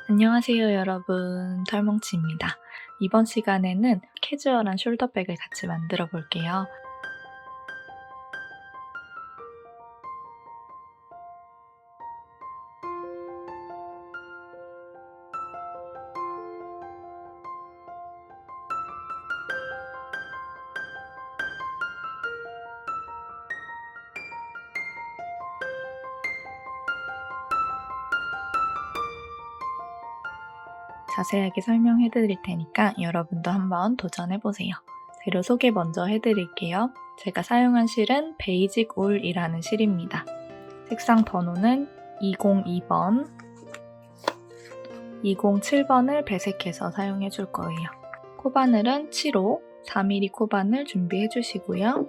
안녕하세요 여러분, 털뭉치입니다. 이번 시간에는 캐주얼한 숄더백을 같이 만들어 볼게요. 자세하게 설명해 드릴 테니까 여러분도 한번 도전해 보세요. 재료 소개 먼저 해드릴게요. 제가 사용한 실은 베이직 울이라는 실입니다. 색상 번호는 202번, 207번을 배색해서 사용해 줄 거예요. 코바늘은 7호, 4mm 코바늘 준비해 주시고요.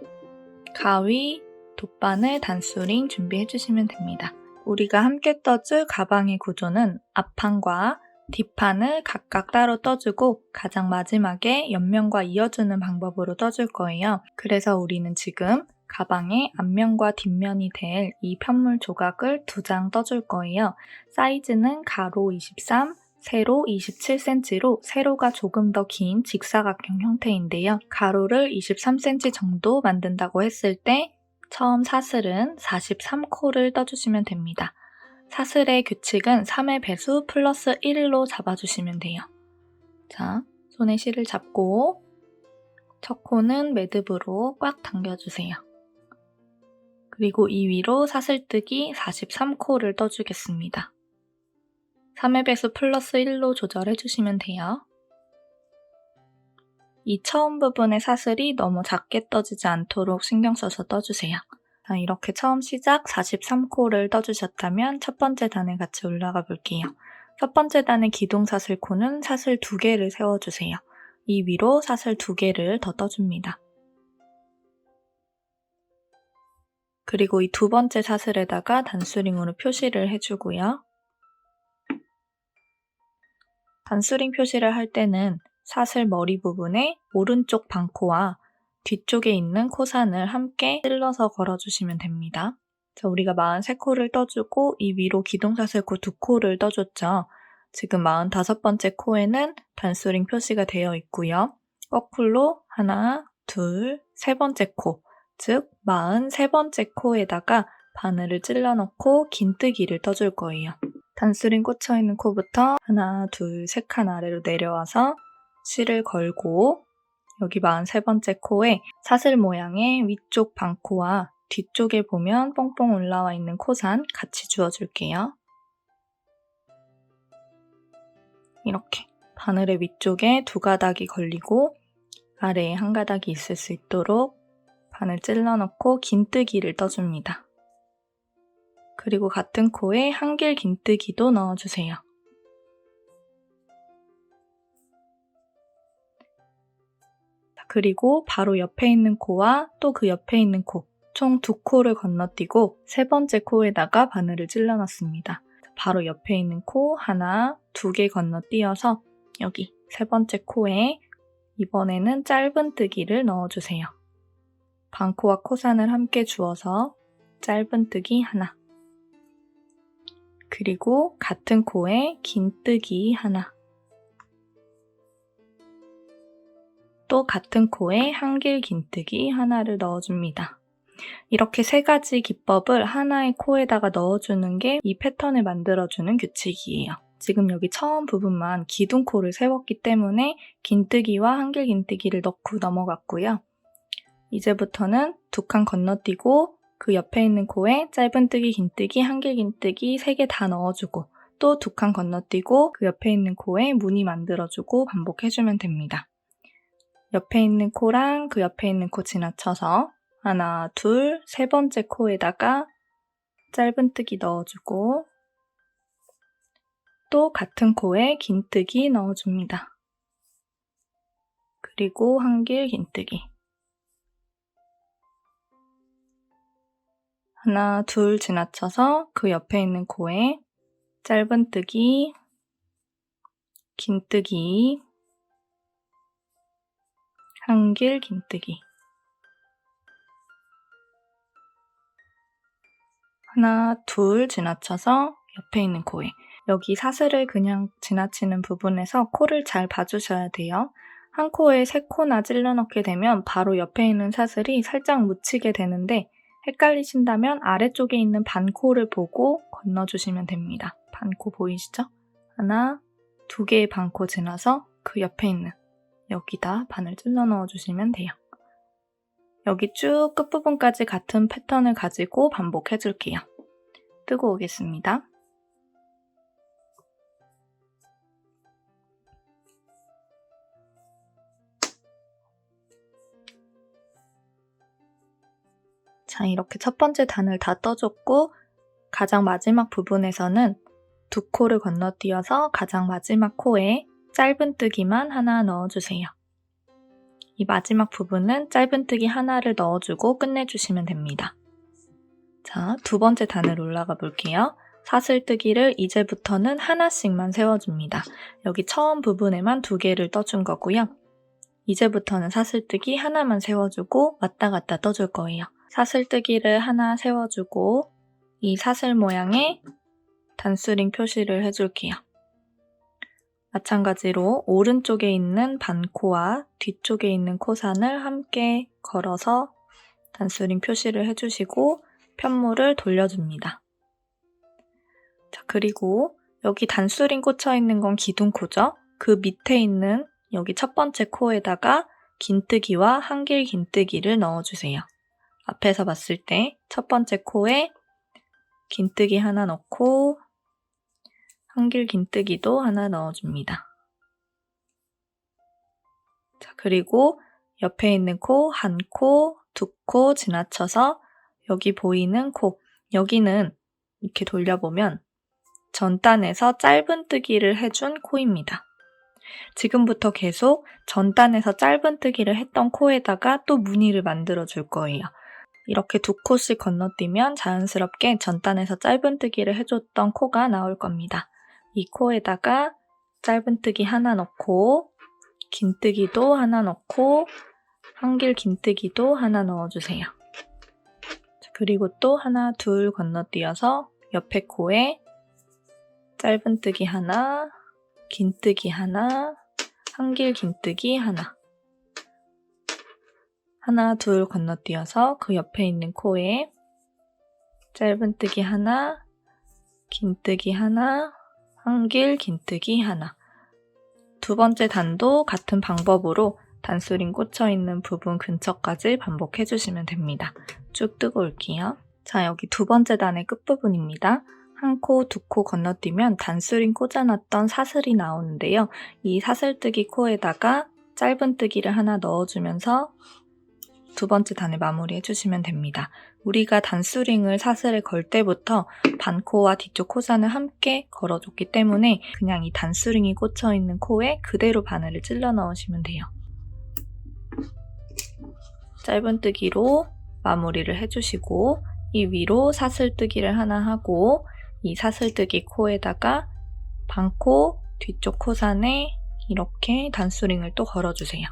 가위, 돗바늘, 단수링 준비해 주시면 됩니다. 우리가 함께 떠줄 가방의 구조는 앞판과 뒷판을 각각 따로 떠주고 가장 마지막에 옆면과 이어주는 방법으로 떠줄 거예요. 그래서 우리는 지금 가방의 앞면과 뒷면이 될 이 편물 조각을 2장 떠줄 거예요. 사이즈는 가로 23, 세로 27cm로 세로가 조금 더 긴 직사각형 형태인데요. 가로를 23cm 정도 만든다고 했을 때 처음 사슬은 43코를 떠주시면 됩니다. 사슬의 규칙은 3의 배수 플러스 1로 잡아주시면 돼요. 자, 손에 실을 잡고 첫 코는 매듭으로 꽉 당겨주세요. 그리고 이 위로 사슬뜨기 43코를 떠주겠습니다. 3의 배수 플러스 1로 조절해주시면 돼요. 이 처음 부분의 사슬이 너무 작게 떠지지 않도록 신경 써서 떠주세요. 자, 이렇게 처음 시작 43코를 떠주셨다면 첫 번째 단에 같이 올라가 볼게요. 첫 번째 단의 기둥사슬코는 사슬 2개를 세워주세요. 이 위로 사슬 2개를 더 떠줍니다. 그리고 이 두 번째 사슬에다가 단수링으로 표시를 해주고요. 단수링 표시를 할 때는 사슬 머리 부분에 오른쪽 반코와 뒤쪽에 있는 코산을 함께 찔러서 걸어주시면 됩니다. 자, 우리가 43코를 떠주고 이 위로 기둥사슬코 2코를 떠줬죠. 지금 45번째 코에는 단수링 표시가 되어 있고요. 거꾸로 하나, 둘, 세 번째 코, 즉 43번째 코에다가 바늘을 찔러 넣고 긴뜨기를 떠줄 거예요. 단수링 꽂혀있는 코부터 하나, 둘, 세 칸 아래로 내려와서 실을 걸고 여기 43번째 코에 사슬 모양의 위쪽 반코와 뒤쪽에 보면 뽕뽕 올라와 있는 코산 같이 주워줄게요. 이렇게 바늘의 위쪽에 2가닥이 걸리고 아래에 1가닥이 있을 수 있도록 바늘 찔러 넣고 긴뜨기를 떠줍니다. 그리고 같은 코에 한길 긴뜨기도 넣어주세요. 그리고 바로 옆에 있는 코와 또 그 옆에 있는 코, 총 2코를 건너뛰고 세 번째 코에다가 바늘을 찔러 놨습니다. 바로 옆에 있는 코 하나, 2개 건너뛰어서 여기 세 번째 코에 이번에는 짧은뜨기를 넣어주세요. 반코와 코산을 함께 주어서 짧은뜨기 하나, 그리고 같은 코에 긴뜨기 하나, 또 같은 코에 한길 긴뜨기 하나를 넣어줍니다. 이렇게 3가지 기법을 하나의 코에다가 넣어주는 게 이 패턴을 만들어주는 규칙이에요. 지금 여기 처음 부분만 기둥코를 세웠기 때문에 긴뜨기와 한길 긴뜨기를 넣고 넘어갔고요. 이제부터는 2칸 건너뛰고 그 옆에 있는 코에 짧은뜨기, 긴뜨기, 한길 긴뜨기 3개 다 넣어주고 또 2칸 건너뛰고 그 옆에 있는 코에 무늬 만들어주고 반복해주면 됩니다. 옆에 있는 코랑 그 옆에 있는 코 지나쳐서 하나, 둘, 세 번째 코에다가 짧은뜨기 넣어주고 또 같은 코에 긴뜨기 넣어줍니다. 그리고 한길 긴뜨기 하나, 둘 지나쳐서 그 옆에 있는 코에 짧은뜨기, 긴뜨기, 한길 긴뜨기 하나, 둘 지나쳐서 옆에 있는 코에 여기 사슬을 그냥 지나치는 부분에서 코를 잘 봐주셔야 돼요. 한 코에 3코나 찔러 넣게 되면 바로 옆에 있는 사슬이 살짝 묻히게 되는데 헷갈리신다면 아래쪽에 있는 반코를 보고 건너주시면 됩니다. 반코 보이시죠? 하나, 2개의 반코 지나서 그 옆에 있는 여기다 바늘 찔러 넣어주시면 돼요. 여기 쭉 끝부분까지 같은 패턴을 가지고 반복해줄게요. 뜨고 오겠습니다. 자, 이렇게 첫 번째 단을 다 떠줬고 가장 마지막 부분에서는 2코를 건너뛰어서 가장 마지막 코에 짧은뜨기만 하나 넣어주세요. 이 마지막 부분은 짧은뜨기 하나를 넣어주고 끝내주시면 됩니다. 자, 2번째 단을 올라가 볼게요. 사슬뜨기를 이제부터는 하나씩만 세워줍니다. 여기 처음 부분에만 2개를 떠준 거고요. 이제부터는 사슬뜨기 하나만 세워주고 왔다 갔다 떠줄 거예요. 사슬뜨기를 하나 세워주고 이 사슬 모양의 단수링 표시를 해줄게요. 마찬가지로 오른쪽에 있는 반코와 뒤쪽에 있는 코산을 함께 걸어서 단수링 표시를 해주시고 편물을 돌려줍니다. 자, 그리고 여기 단수링 꽂혀 있는 건 기둥코죠? 그 밑에 있는 여기 첫 번째 코에다가 긴뜨기와 한길 긴뜨기를 넣어주세요. 앞에서 봤을 때 첫 번째 코에 긴뜨기 하나 넣고 한길 긴뜨기도 하나 넣어줍니다. 자, 그리고 옆에 있는 코, 한 코, 2코 지나쳐서 여기 보이는 코, 여기는 이렇게 돌려보면 전단에서 짧은뜨기를 해준 코입니다. 지금부터 계속 전단에서 짧은뜨기를 했던 코에다가 또 무늬를 만들어 줄 거예요. 이렇게 2코씩 건너뛰면 자연스럽게 전단에서 짧은뜨기를 해줬던 코가 나올 겁니다. 이 코에다가 짧은뜨기 하나 넣고 긴뜨기도 하나 넣고 한길 긴뜨기도 하나 넣어주세요. 그리고 또 하나, 둘 건너뛰어서 옆에 코에 짧은뜨기 하나, 긴뜨기 하나, 한길 긴뜨기 하나, 하나, 둘 건너뛰어서 그 옆에 있는 코에 짧은뜨기 하나, 긴뜨기 하나, 한길 긴뜨기 하나. 2번째 단도 같은 방법으로 단수링 꽂혀있는 부분 근처까지 반복해주시면 됩니다. 쭉 뜨고 올게요. 자, 여기 2번째 단의 끝부분입니다. 한 코, 2코 건너뛰면 단수링 꽂아놨던 사슬이 나오는데요. 이 사슬뜨기 코에다가 짧은뜨기를 하나 넣어주면서 2번째 단을 마무리해주시면 됩니다. 우리가 단수링을 사슬에 걸 때부터 반코와 뒤쪽 코산을 함께 걸어줬기 때문에 그냥 이 단수링이 꽂혀있는 코에 그대로 바늘을 찔러 넣으시면 돼요. 짧은뜨기로 마무리를 해주시고 이 위로 사슬뜨기를 하나 하고 이 사슬뜨기 코에다가 반코, 뒤쪽 코산에 이렇게 단수링을 또 걸어주세요.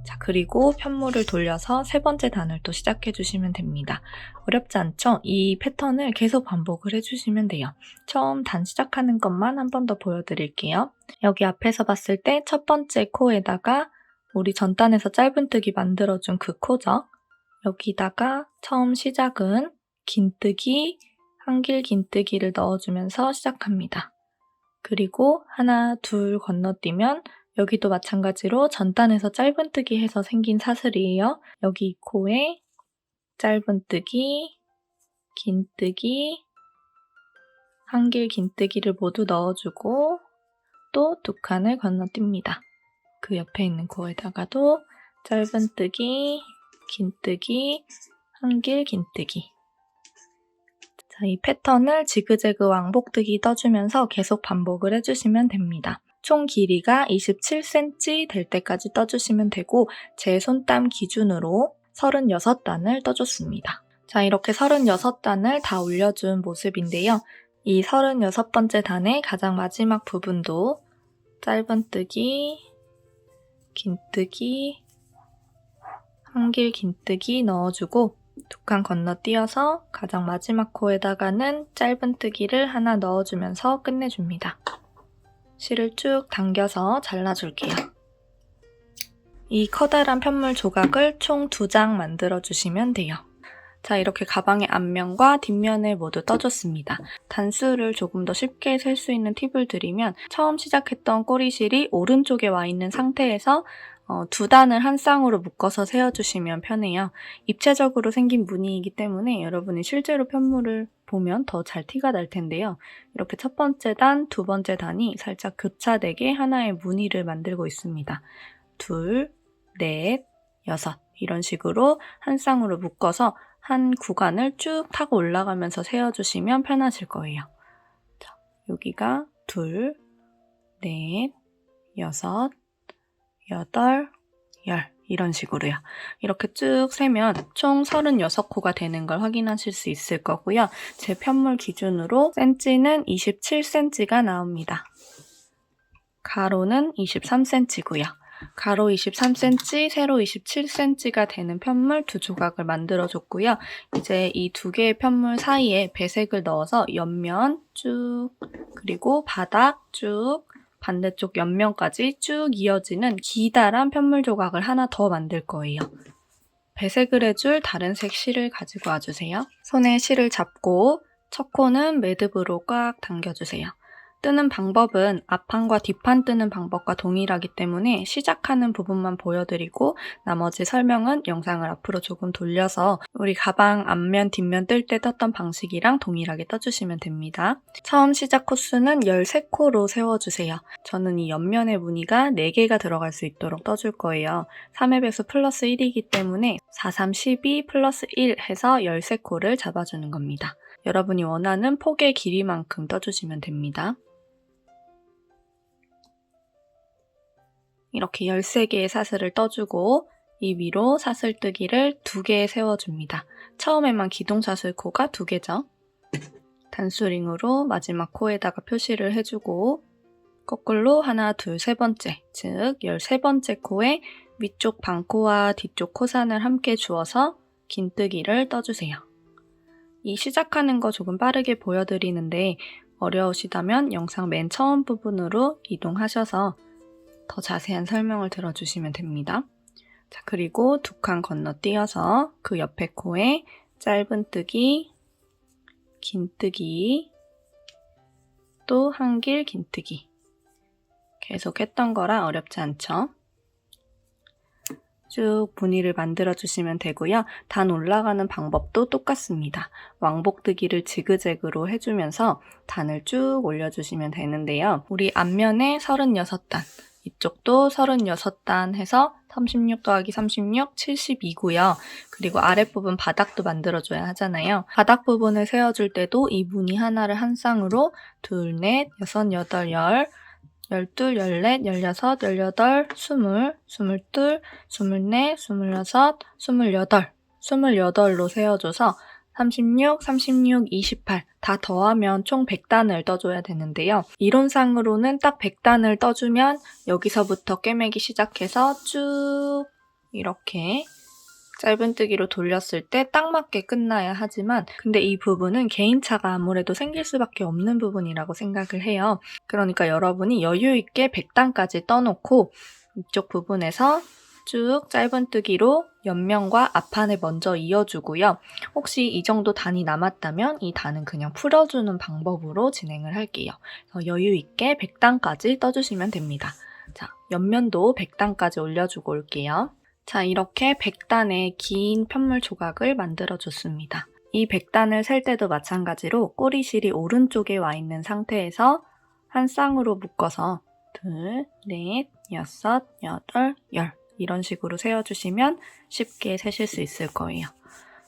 자, 그리고 편물을 돌려서 3번째 단을 또 시작해주시면 됩니다. 어렵지 않죠? 이 패턴을 계속 반복을 해주시면 돼요. 처음 단 시작하는 것만 한 번 더 보여드릴게요. 여기 앞에서 봤을 때 첫 번째 코에다가 우리 전단에서 짧은뜨기 만들어준 그 코죠. 여기다가 처음 시작은 긴뜨기, 한길 긴뜨기를 넣어주면서 시작합니다. 그리고 하나, 둘 건너뛰면 여기도 마찬가지로 전단에서 짧은뜨기 해서 생긴 사슬이에요. 여기 이 코에 짧은뜨기, 긴뜨기, 한길 긴뜨기를 모두 넣어주고 또 2칸을 건너뜁니다. 그 옆에 있는 코에다가도 짧은뜨기, 긴뜨기, 한길 긴뜨기. 자, 이 패턴을 지그재그 왕복뜨기 떠주면서 계속 반복을 해주시면 됩니다. 총 길이가 27cm 될 때까지 떠주시면 되고 제 손땀 기준으로 36단을 떠줬습니다. 자, 이렇게 36단을 다 올려준 모습인데요. 이 36번째 단의 가장 마지막 부분도 짧은뜨기, 긴뜨기, 한길 긴뜨기 넣어주고 두 칸 건너뛰어서 가장 마지막 코에다가는 짧은뜨기를 하나 넣어주면서 끝내줍니다. 실을 쭉 당겨서 잘라줄게요. 이 커다란 편물 조각을 총 2장 만들어주시면 돼요. 자, 이렇게 가방의 앞면과 뒷면을 모두 떠줬습니다. 단수를 조금 더 쉽게 셀 수 있는 팁을 드리면 처음 시작했던 꼬리실이 오른쪽에 와 있는 상태에서 2단을 한 쌍으로 묶어서 세워주시면 편해요. 입체적으로 생긴 무늬이기 때문에 여러분이 실제로 편물을 보면 더 잘 티가 날 텐데요. 이렇게 첫 번째 단, 두 번째 단이 살짝 교차되게 하나의 무늬를 만들고 있습니다. 2, 넷, 6 이런 식으로 한 쌍으로 묶어서 한 구간을 쭉 타고 올라가면서 세워주시면 편하실 거예요. 자, 여기가 2, 넷, 6, 8, 10 이런 식으로요. 이렇게 쭉 세면 총 36코가 되는 걸 확인하실 수 있을 거고요. 제 편물 기준으로 센치는 27cm가 나옵니다. 가로는 23cm고요. 가로 23cm, 세로 27cm가 되는 편물 2조각을 만들어줬고요. 이제 이 2개의 편물 사이에 배색을 넣어서 옆면 쭉, 그리고 바닥 쭉, 반대쪽 옆면까지 쭉 이어지는 기다란 편물 조각을 하나 더 만들 거예요. 배색을 해줄 다른 색 실을 가지고 와주세요. 손에 실을 잡고 첫 코는 매듭으로 꽉 당겨주세요. 뜨는 방법은 앞판과 뒷판 뜨는 방법과 동일하기 때문에 시작하는 부분만 보여드리고 나머지 설명은 영상을 앞으로 조금 돌려서 우리 가방 앞면, 뒷면 뜰 때 떴던 방식이랑 동일하게 떠주시면 됩니다. 처음 시작 코수는 13코로 세워주세요. 저는 이 옆면의 무늬가 4개가 들어갈 수 있도록 떠줄 거예요. 3의 배수 플러스 1이기 때문에 4, 3, 12 플러스 1 해서 13코를 잡아주는 겁니다. 여러분이 원하는 폭의 길이만큼 떠주시면 됩니다. 이렇게 13개의 사슬을 떠주고 이 위로 사슬뜨기를 2개 세워줍니다. 처음에만 기둥사슬코가 2개죠. 단수링으로 마지막 코에다가 표시를 해주고 거꾸로 하나, 둘, 세 번째, 즉 13번째 코에 위쪽 반코와 뒤쪽 코산을 함께 주어서 긴뜨기를 떠주세요. 이 시작하는 거 조금 빠르게 보여드리는데 어려우시다면 영상 맨 처음 부분으로 이동하셔서 더 자세한 설명을 들어주시면 됩니다. 자, 그리고 2칸 건너뛰어서 그 옆에 코에 짧은뜨기, 긴뜨기, 또 한길 긴뜨기 계속 했던 거라 어렵지 않죠? 쭉 무늬를 만들어주시면 되고요. 단 올라가는 방법도 똑같습니다. 왕복뜨기를 지그재그로 해주면서 단을 쭉 올려주시면 되는데요. 우리 앞면에 36단, 이쪽도 36단 해서 36 더하기 36, 72고요. 그리고 아랫부분 바닥도 만들어줘야 하잖아요. 바닥 부분을 세워줄 때도 이 무늬 하나를 한 쌍으로 2, 넷, 6, 8, 10, 12, 14, 16, 18, 20, 22, 24, 26, 28, 28로 세워줘서 36, 36, 28 다 더하면 총 100단을 떠줘야 되는데요. 이론상으로는 딱 100단을 떠주면 여기서부터 꿰매기 시작해서 쭉 이렇게 짧은뜨기로 돌렸을 때 딱 맞게 끝나야 하지만 근데 이 부분은 개인차가 아무래도 생길 수밖에 없는 부분이라고 생각을 해요. 그러니까 여러분이 여유 있게 100단까지 떠놓고 이쪽 부분에서 쭉 짧은뜨기로 옆면과 앞판을 먼저 이어주고요. 혹시 이 정도 단이 남았다면 이 단은 그냥 풀어주는 방법으로 진행을 할게요. 그래서 여유 있게 100단까지 떠주시면 됩니다. 자, 옆면도 100단까지 올려주고 올게요. 자, 이렇게 100단의 긴 편물 조각을 만들어줬습니다. 이 100단을 셀 때도 마찬가지로 꼬리실이 오른쪽에 와 있는 상태에서 한 쌍으로 묶어서 2, 넷, 6, 8, 10 이런 식으로 세워주시면 쉽게 세실 수 있을 거예요.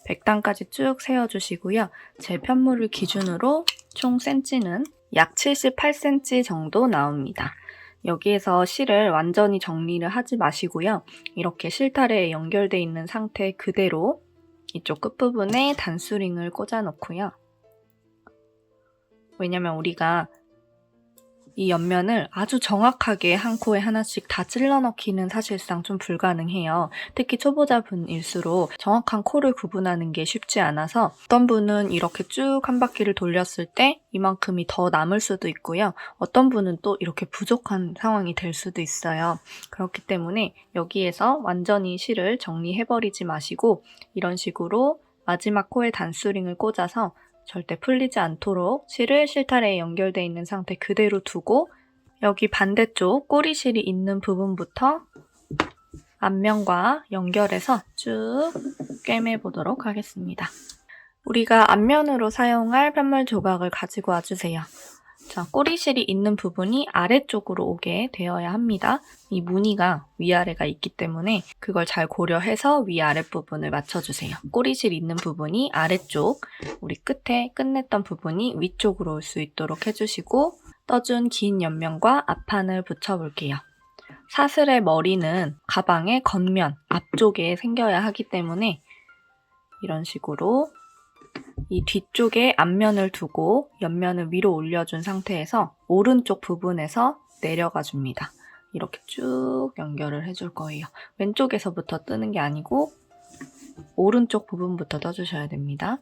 100단까지 쭉 세워주시고요. 제 편물을 기준으로 총 센치는 약 78cm 정도 나옵니다. 여기에서 실을 완전히 정리를 하지 마시고요. 이렇게 실타래에 연결되어 있는 상태 그대로 이쪽 끝부분에 단수링을 꽂아 놓고요. 왜냐면 우리가 이 옆면을 아주 정확하게 한 코에 하나씩 다 찔러 넣기는 사실상 좀 불가능해요. 특히 초보자분일수록 정확한 코를 구분하는 게 쉽지 않아서 어떤 분은 이렇게 쭉 한 바퀴를 돌렸을 때 이만큼이 더 남을 수도 있고요. 어떤 분은 또 이렇게 부족한 상황이 될 수도 있어요. 그렇기 때문에 여기에서 완전히 실을 정리해버리지 마시고 이런 식으로 마지막 코에 단수링을 꽂아서 절대 풀리지 않도록 실을 실타래에 연결되어 있는 상태 그대로 두고 여기 반대쪽 꼬리실이 있는 부분부터 앞면과 연결해서 쭉 꿰매 보도록 하겠습니다. 우리가 앞면으로 사용할 편물 조각을 가지고 와주세요. 자, 꼬리실이 있는 부분이 아래쪽으로 오게 되어야 합니다. 이 무늬가 위아래가 있기 때문에 그걸 잘 고려해서 위아래 부분을 맞춰주세요. 꼬리실 있는 부분이 아래쪽, 우리 끝에 끝냈던 부분이 위쪽으로 올 수 있도록 해주시고 떠준 긴 옆면과 앞판을 붙여볼게요. 사슬의 머리는 가방의 겉면, 앞쪽에 생겨야 하기 때문에 이런 식으로 이 뒤쪽에 앞면을 두고 옆면을 위로 올려준 상태에서 오른쪽 부분에서 내려가 줍니다. 이렇게 쭉 연결을 해줄 거예요. 왼쪽에서부터 뜨는 게 아니고 오른쪽 부분부터 떠주셔야 됩니다.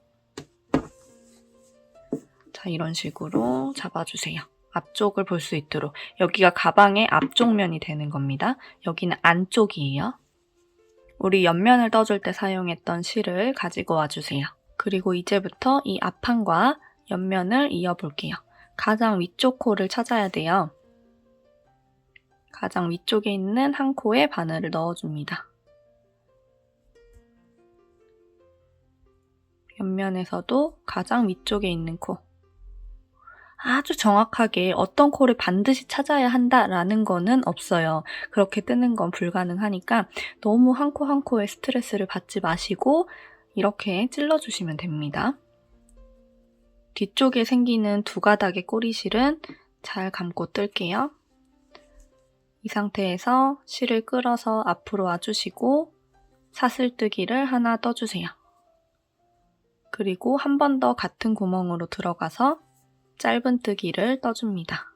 자, 이런 식으로 잡아주세요. 앞쪽을 볼 수 있도록. 여기가 가방의 앞쪽 면이 되는 겁니다. 여기는 안쪽이에요. 우리 옆면을 떠줄 때 사용했던 실을 가지고 와주세요. 그리고 이제부터 이 앞판과 옆면을 이어볼게요. 가장 위쪽 코를 찾아야 돼요. 가장 위쪽에 있는 한 코에 바늘을 넣어줍니다. 옆면에서도 가장 위쪽에 있는 코. 아주 정확하게 어떤 코를 반드시 찾아야 한다라는 거는 없어요. 그렇게 뜨는 건 불가능하니까 너무 한 코 한 코에 스트레스를 받지 마시고 이렇게 찔러주시면 됩니다. 뒤쪽에 생기는 두 가닥의 꼬리실은 잘 감고 뜰게요. 이 상태에서 실을 끌어서 앞으로 와주시고 사슬뜨기를 하나 떠주세요. 그리고 한 번 더 같은 구멍으로 들어가서 짧은뜨기를 떠줍니다.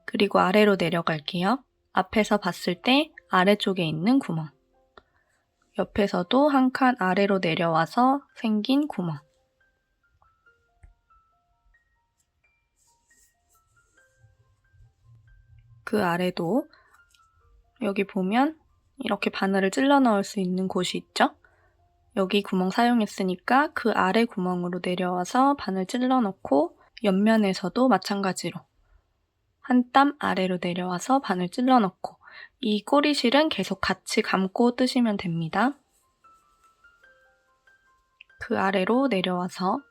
그리고 아래로 내려갈게요. 앞에서 봤을 때 아래쪽에 있는 구멍. 옆에서도 한 칸 아래로 내려와서 생긴 구멍. 그 아래도 여기 보면 이렇게 바늘을 찔러 넣을 수 있는 곳이 있죠? 여기 구멍 사용했으니까 그 아래 구멍으로 내려와서 바늘 찔러 넣고 옆면에서도 마찬가지로 한 땀 아래로 내려와서 바늘 찔러 넣고 이 꼬리실은 계속 같이 감고 뜨시면 됩니다. 그 아래로 내려와서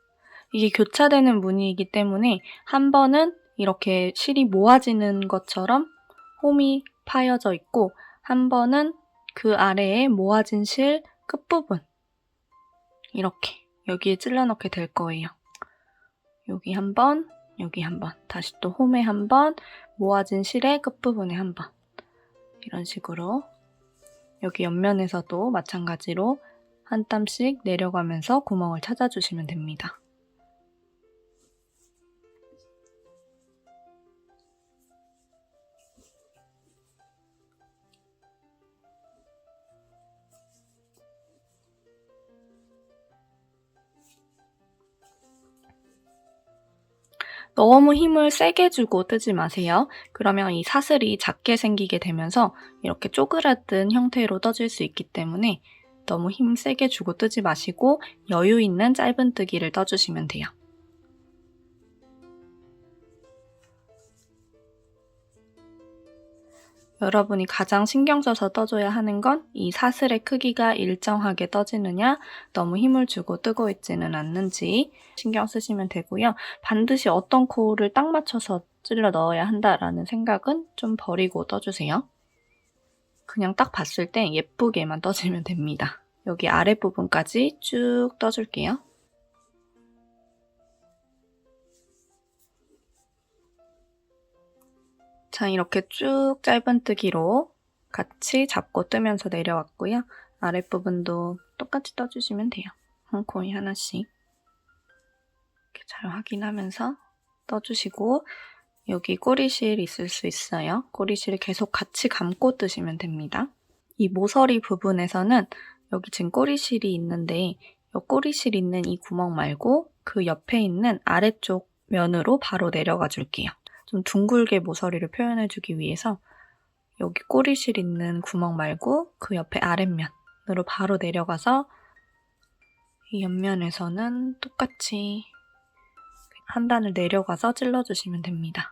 이게 교차되는 무늬이기 때문에 한 번은 이렇게 실이 모아지는 것처럼 홈이 파여져 있고 한 번은 그 아래에 모아진 실 끝부분 이렇게 여기에 찔러 넣게 될 거예요. 여기 한 번, 여기 한 번, 다시 또 홈에 한 번, 모아진 실의 끝부분에 한 번 이런 식으로 여기 옆면에서도 마찬가지로 한 땀씩 내려가면서 구멍을 찾아주시면 됩니다. 너무 힘을 세게 주고 뜨지 마세요. 그러면 이 사슬이 작게 생기게 되면서 이렇게 쪼그라든 형태로 떠질 수 있기 때문에 너무 힘 세게 주고 뜨지 마시고 여유 있는 짧은뜨기를 떠주시면 돼요. 여러분이 가장 신경 써서 떠줘야 하는 건 이 사슬의 크기가 일정하게 떠지느냐, 너무 힘을 주고 뜨고 있지는 않는지 신경 쓰시면 되고요. 반드시 어떤 코를 딱 맞춰서 찔러 넣어야 한다라는 생각은 좀 버리고 떠주세요. 그냥 딱 봤을 때 예쁘게만 떠주면 됩니다. 여기 아랫부분까지 쭉 떠줄게요. 자, 이렇게 쭉 짧은뜨기로 같이 잡고 뜨면서 내려왔고요. 아랫부분도 똑같이 떠주시면 돼요. 한 코에 하나씩. 이렇게 잘 확인하면서 떠주시고 여기 꼬리실 있을 수 있어요. 꼬리실을 계속 같이 감고 뜨시면 됩니다. 이 모서리 부분에서는 여기 지금 꼬리실이 있는데 이 꼬리실 있는 이 구멍 말고 그 옆에 있는 아래쪽 면으로 바로 내려가 줄게요. 좀 둥글게 모서리를 표현해주기 위해서 여기 꼬리실 있는 구멍 말고 그 옆에 아랫면으로 바로 내려가서 이 옆면에서는 똑같이 한 단을 내려가서 찔러주시면 됩니다.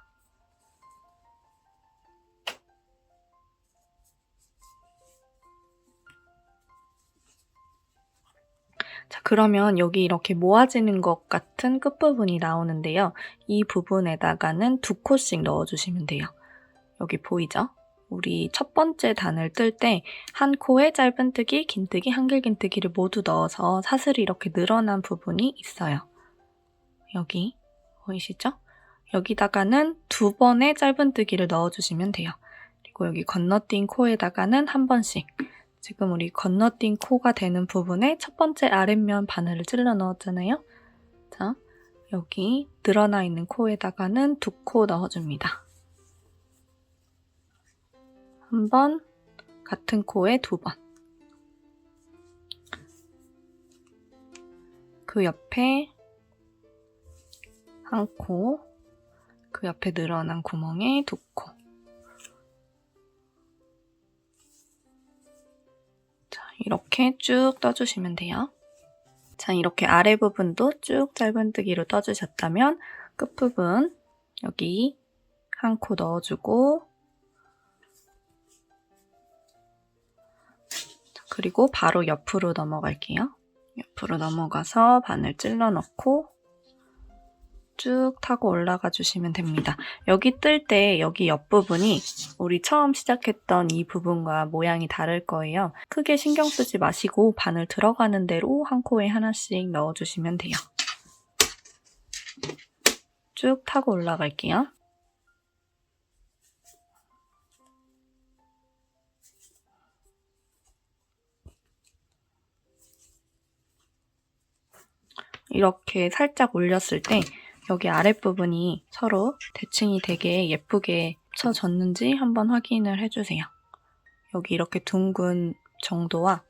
자, 그러면 여기 이렇게 모아지는 것 같은 끝부분이 나오는데요. 이 부분에다가는 2코씩 넣어주시면 돼요. 여기 보이죠? 우리 첫 번째 단을 뜰 때 한 코에 짧은뜨기, 긴뜨기, 한길긴뜨기를 모두 넣어서 사슬이 이렇게 늘어난 부분이 있어요. 여기 보이시죠? 여기다가는 2번의 짧은뜨기를 넣어주시면 돼요. 그리고 여기 건너뛴 코에다가는 한 번씩 지금 우리 건너뛴 코가 되는 부분에 첫 번째 아랫면 바늘을 찔러 넣었잖아요. 자, 여기 늘어나 있는 코에다가는 2코 넣어줍니다. 한 번, 같은 코에 2번. 그 옆에 한 코, 그 옆에 늘어난 구멍에 2코. 자, 이렇게 쭉 떠주시면 돼요. 자, 이렇게 아래 부분도 쭉 짧은뜨기로 떠주셨다면 끝부분 여기 한 코 넣어주고 그리고 바로 옆으로 넘어갈게요. 옆으로 넘어가서 바늘 찔러 넣고 쭉 타고 올라가 주시면 됩니다. 여기 뜰 때 여기 옆부분이 우리 처음 시작했던 이 부분과 모양이 다를 거예요. 크게 신경 쓰지 마시고 바늘 들어가는 대로 한 코에 하나씩 넣어주시면 돼요. 쭉 타고 올라갈게요. 이렇게 살짝 올렸을 때 여기 아랫부분이 서로 대칭이 되게 예쁘게 붙여졌는지 한번 확인을 해주세요. 여기 이렇게 둥근 정도와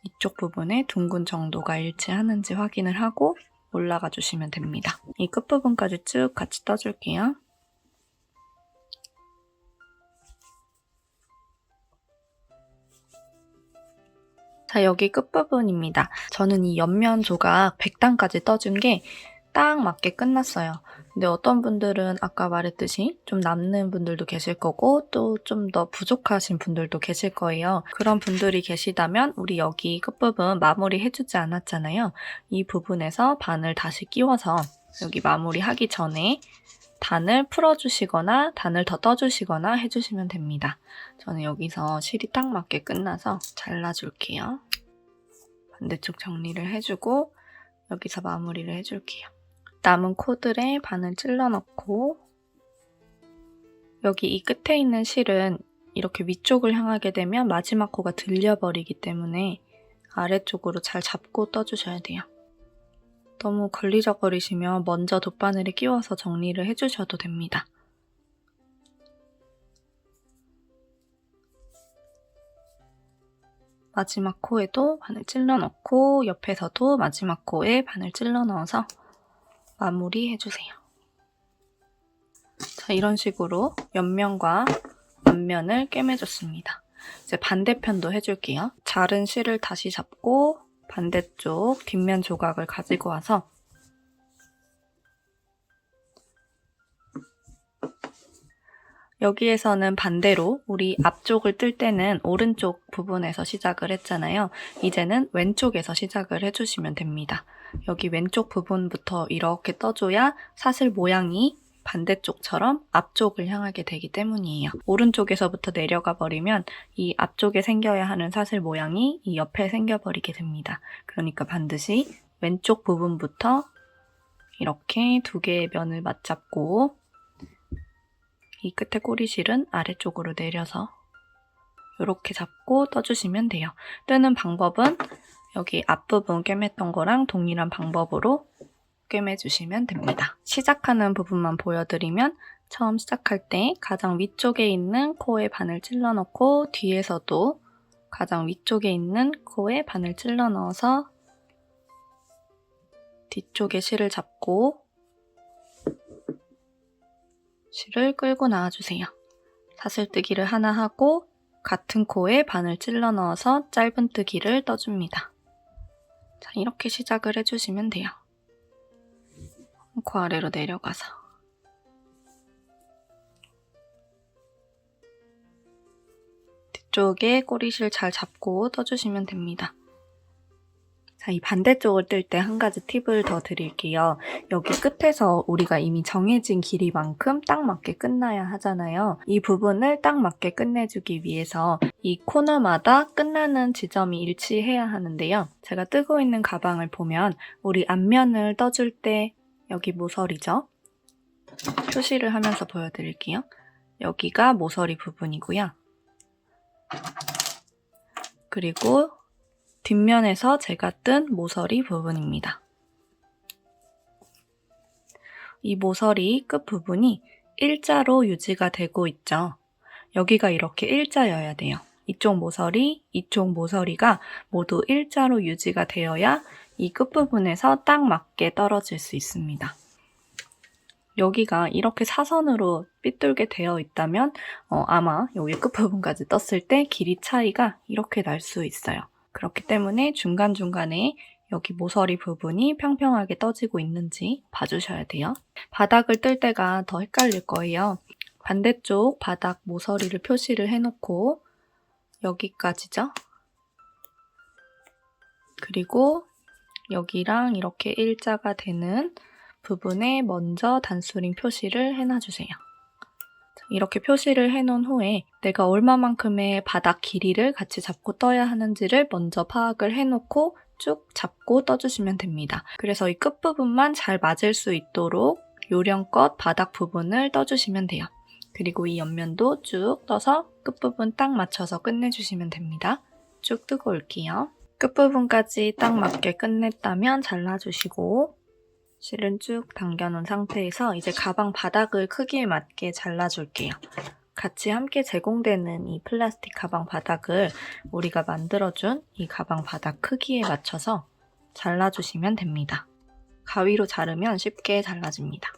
이쪽 부분에 둥근 정도가 일치하는지 확인을 하고 올라가 주시면 됩니다. 이 끝부분까지 쭉 같이 떠줄게요. 자, 여기 끝부분입니다. 저는 이 옆면 조각 100단까지 떠준 게 딱 맞게 끝났어요. 근데 어떤 분들은 아까 말했듯이 좀 남는 분들도 계실 거고 또 좀 더 부족하신 분들도 계실 거예요. 그런 분들이 계시다면 우리 여기 끝부분 마무리 해주지 않았잖아요. 이 부분에서 바늘 다시 끼워서 여기 마무리하기 전에 단을 풀어주시거나 단을 더 떠주시거나 해주시면 됩니다. 저는 여기서 실이 딱 맞게 끝나서 잘라줄게요. 반대쪽 정리를 해주고 여기서 마무리를 해줄게요. 남은 코들에 바늘 찔러 넣고 여기 이 끝에 있는 실은 이렇게 위쪽을 향하게 되면 마지막 코가 들려버리기 때문에 아래쪽으로 잘 잡고 떠주셔야 돼요. 너무 걸리적거리시면 먼저 돗바늘에 끼워서 정리를 해주셔도 됩니다. 마지막 코에도 바늘 찔러 넣고 옆에서도 마지막 코에 바늘 찔러 넣어서 마무리 해주세요. 자, 이런 식으로 옆면과 앞면을 꿰매줬습니다. 이제 반대편도 해줄게요. 자른 실을 다시 잡고 반대쪽 뒷면 조각을 가지고 와서 여기에서는 반대로 우리 앞쪽을 뜰 때는 오른쪽 부분에서 시작을 했잖아요. 이제는 왼쪽에서 시작을 해주시면 됩니다. 여기 왼쪽 부분부터 이렇게 떠줘야 사슬 모양이 반대쪽처럼 앞쪽을 향하게 되기 때문이에요. 오른쪽에서부터 내려가 버리면 이 앞쪽에 생겨야 하는 사슬 모양이 이 옆에 생겨버리게 됩니다. 그러니까 반드시 왼쪽 부분부터 이렇게 두 개의 면을 맞잡고 이 끝에 꼬리실은 아래쪽으로 내려서 이렇게 잡고 떠주시면 돼요. 뜨는 방법은 여기 앞부분 꿰맸던 거랑 동일한 방법으로 꿰매주시면 됩니다. 시작하는 부분만 보여드리면 처음 시작할 때 가장 위쪽에 있는 코에 바늘 찔러 넣고 뒤에서도 가장 위쪽에 있는 코에 바늘 찔러 넣어서 뒤쪽에 실을 잡고 실을 끌고 나와주세요. 사슬뜨기를 하나 하고 같은 코에 바늘 찔러 넣어서 짧은뜨기를 떠줍니다. 자, 이렇게 시작을 해주시면 돼요. 코 아래로 내려가서 뒤쪽에 꼬리실 잘 잡고 떠주시면 됩니다. 자, 이 반대쪽을 뜰 때 한 가지 팁을 더 드릴게요. 여기 끝에서 우리가 이미 정해진 길이만큼 딱 맞게 끝나야 하잖아요. 이 부분을 딱 맞게 끝내주기 위해서 이 코너마다 끝나는 지점이 일치해야 하는데요. 제가 뜨고 있는 가방을 보면 우리 앞면을 떠줄 때 여기 모서리죠. 표시를 하면서 보여드릴게요. 여기가 모서리 부분이고요. 그리고 뒷면에서 제가 뜬 모서리 부분입니다. 이 모서리 끝 부분이 일자로 유지가 되고 있죠. 여기가 이렇게 일자여야 돼요. 이쪽 모서리, 이쪽 모서리가 모두 일자로 유지가 되어야 이 끝부분에서 딱 맞게 떨어질 수 있습니다. 여기가 이렇게 사선으로 삐뚤게 되어 있다면 아마 여기 끝부분까지 떴을 때 길이 차이가 이렇게 날 수 있어요. 그렇기 때문에 중간중간에 여기 모서리 부분이 평평하게 떠지고 있는지 봐주셔야 돼요. 바닥을 뜰 때가 더 헷갈릴 거예요. 반대쪽 바닥 모서리를 표시를 해놓고 여기까지죠. 그리고 여기랑 이렇게 일자가 되는 부분에 먼저 단수링 표시를 해놔주세요. 이렇게 표시를 해놓은 후에 내가 얼마만큼의 바닥 길이를 같이 잡고 떠야 하는지를 먼저 파악을 해놓고 쭉 잡고 떠주시면 됩니다. 그래서 이 끝부분만 잘 맞을 수 있도록 요령껏 바닥 부분을 떠주시면 돼요. 그리고 이 옆면도 쭉 떠서 끝부분 딱 맞춰서 끝내주시면 됩니다. 쭉 뜨고 올게요. 끝부분까지 딱 맞게 끝냈다면 잘라주시고 실은 쭉 당겨놓은 상태에서 이제 가방 바닥을 크기에 맞게 잘라줄게요. 같이 함께 제공되는 이 플라스틱 가방 바닥을 우리가 만들어준 이 가방 바닥 크기에 맞춰서 잘라주시면 됩니다. 가위로 자르면 쉽게 잘라집니다.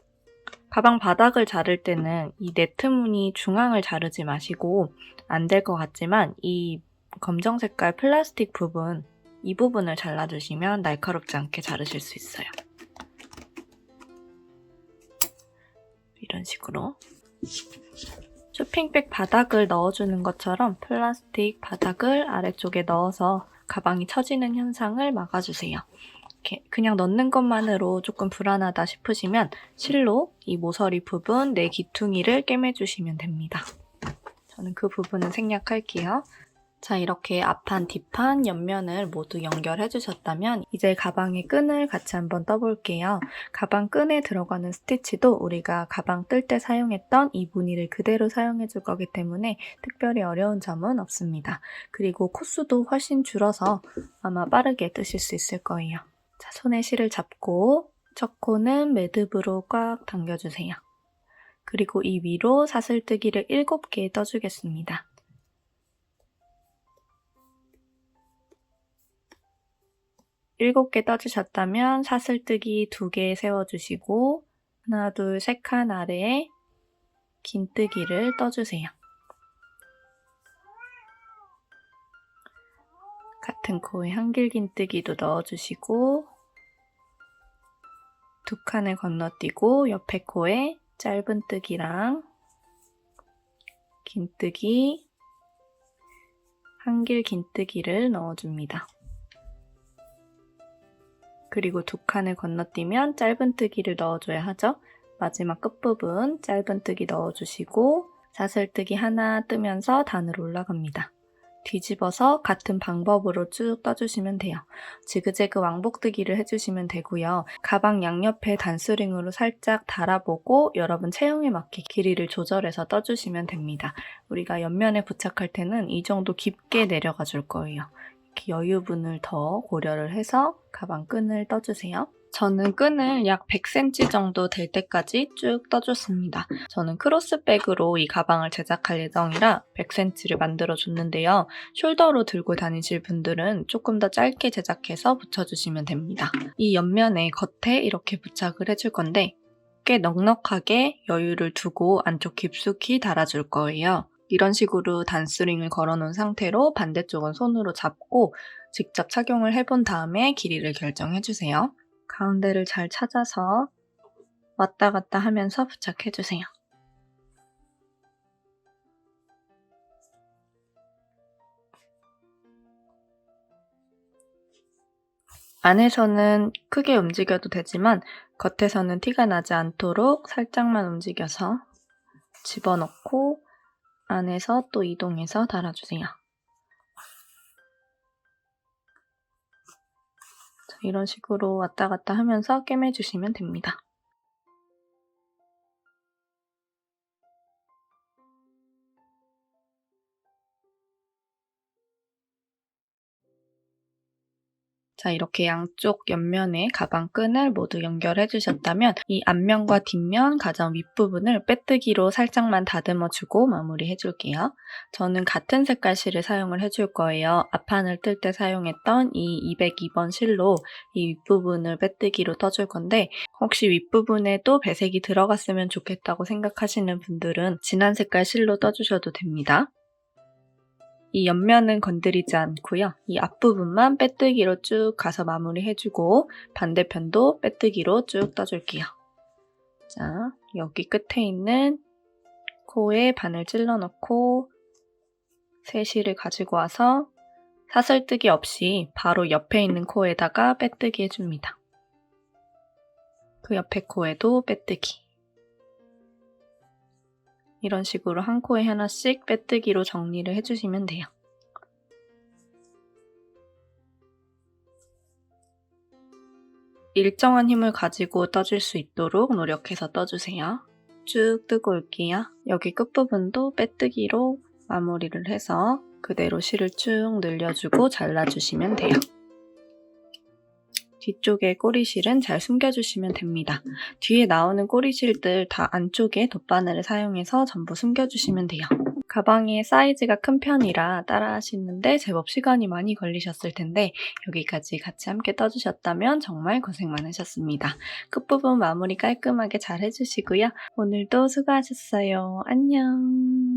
가방 바닥을 자를 때는 이 네트 무늬 중앙을 자르지 마시고 안 될 것 같지만 이 검정 색깔 플라스틱 부분, 이 부분을 잘라주시면 날카롭지 않게 자르실 수 있어요. 이런 식으로 쇼핑백 바닥을 넣어주는 것처럼 플라스틱 바닥을 아래쪽에 넣어서 가방이 처지는 현상을 막아주세요. 이렇게 그냥 넣는 것만으로 조금 불안하다 싶으시면 실로 이 모서리 부분, 내 귀퉁이를 꿰매주시면 됩니다. 저는 그 부분은 생략할게요. 자, 이렇게 앞판, 뒷판, 옆면을 모두 연결해 주셨다면 이제 가방의 끈을 같이 한번 떠볼게요. 가방 끈에 들어가는 스티치도 우리가 가방 뜰 때 사용했던 이 무늬를 그대로 사용해 줄 거기 때문에 특별히 어려운 점은 없습니다. 그리고 코수도 훨씬 줄어서 아마 빠르게 뜨실 수 있을 거예요. 자, 손에 실을 잡고 첫 코는 매듭으로 꽉 당겨주세요. 그리고 이 위로 사슬뜨기를 7개 떠주겠습니다. 7개 떠주셨다면 사슬뜨기 2개 세워주시고 하나, 둘, 셋 칸 아래에 긴뜨기를 떠주세요. 같은 코에 한길 긴뜨기도 넣어주시고 2칸을 건너뛰고 옆에 코에 짧은뜨기랑 긴뜨기, 한길 긴뜨기를 넣어줍니다. 그리고 2칸을 건너뛰면 짧은뜨기를 넣어줘야 하죠. 마지막 끝부분 짧은뜨기 넣어주시고 사슬뜨기 하나 뜨면서 단으로 올라갑니다. 뒤집어서 같은 방법으로 쭉 떠주시면 돼요. 지그재그 왕복뜨기를 해주시면 되고요. 가방 양옆에 단스링으로 살짝 달아보고 여러분 체형에 맞게 길이를 조절해서 떠주시면 됩니다. 우리가 옆면에 부착할 때는 이 정도 깊게 내려가 줄 거예요. 이렇게 여유분을 더 고려를 해서 가방 끈을 떠주세요. 저는 끈을 약 100cm 정도 될 때까지 쭉 떠줬습니다. 저는 크로스백으로 이 가방을 제작할 예정이라 100cm를 만들어줬는데요. 숄더로 들고 다니실 분들은 조금 더 짧게 제작해서 붙여주시면 됩니다. 이 옆면에 겉에 이렇게 부착을 해줄 건데 꽤 넉넉하게 여유를 두고 안쪽 깊숙이 달아줄 거예요. 이런 식으로 단스링을 걸어놓은 상태로 반대쪽은 손으로 잡고 직접 착용을 해본 다음에 길이를 결정해주세요. 가운데를 잘 찾아서 왔다 갔다 하면서 부착해주세요. 안에서는 크게 움직여도 되지만 겉에서는 티가 나지 않도록 살짝만 움직여서 집어넣고 안에서 또 이동해서 달아주세요. 이런 식으로 왔다 갔다 하면서 꿰매주시면 됩니다. 자, 이렇게 양쪽 옆면에 가방 끈을 모두 연결해 주셨다면 이 앞면과 뒷면 가장 윗부분을 빼뜨기로 살짝만 다듬어주고 마무리해 줄게요. 저는 같은 색깔 실을 사용을 해줄 거예요. 앞판을 뜰 때 사용했던 이 202번 실로 이 윗부분을 빼뜨기로 떠줄 건데 혹시 윗부분에도 배색이 들어갔으면 좋겠다고 생각하시는 분들은 진한 색깔 실로 떠주셔도 됩니다. 이 옆면은 건드리지 않고요. 이 앞부분만 빼뜨기로 쭉 가서 마무리해주고 반대편도 빼뜨기로 쭉 떠줄게요. 자, 여기 끝에 있는 코에 바늘 찔러 넣고 세실을 가지고 와서 사슬뜨기 없이 바로 옆에 있는 코에다가 빼뜨기 해줍니다. 그 옆에 코에도 빼뜨기. 이런 식으로 한 코에 하나씩 빼뜨기로 정리를 해주시면 돼요. 일정한 힘을 가지고 떠줄 수 있도록 노력해서 떠주세요. 쭉 뜨고 올게요. 여기 끝부분도 빼뜨기로 마무리를 해서 그대로 실을 쭉 늘려주고 잘라주시면 돼요. 뒤쪽에 꼬리실은 잘 숨겨주시면 됩니다. 뒤에 나오는 꼬리실들 다 안쪽에 돗바늘을 사용해서 전부 숨겨주시면 돼요. 가방의 사이즈가 큰 편이라 따라 하시는데 제법 시간이 많이 걸리셨을 텐데 여기까지 같이 함께 떠주셨다면 정말 고생 많으셨습니다. 끝부분 마무리 깔끔하게 잘 해주시고요. 오늘도 수고하셨어요. 안녕.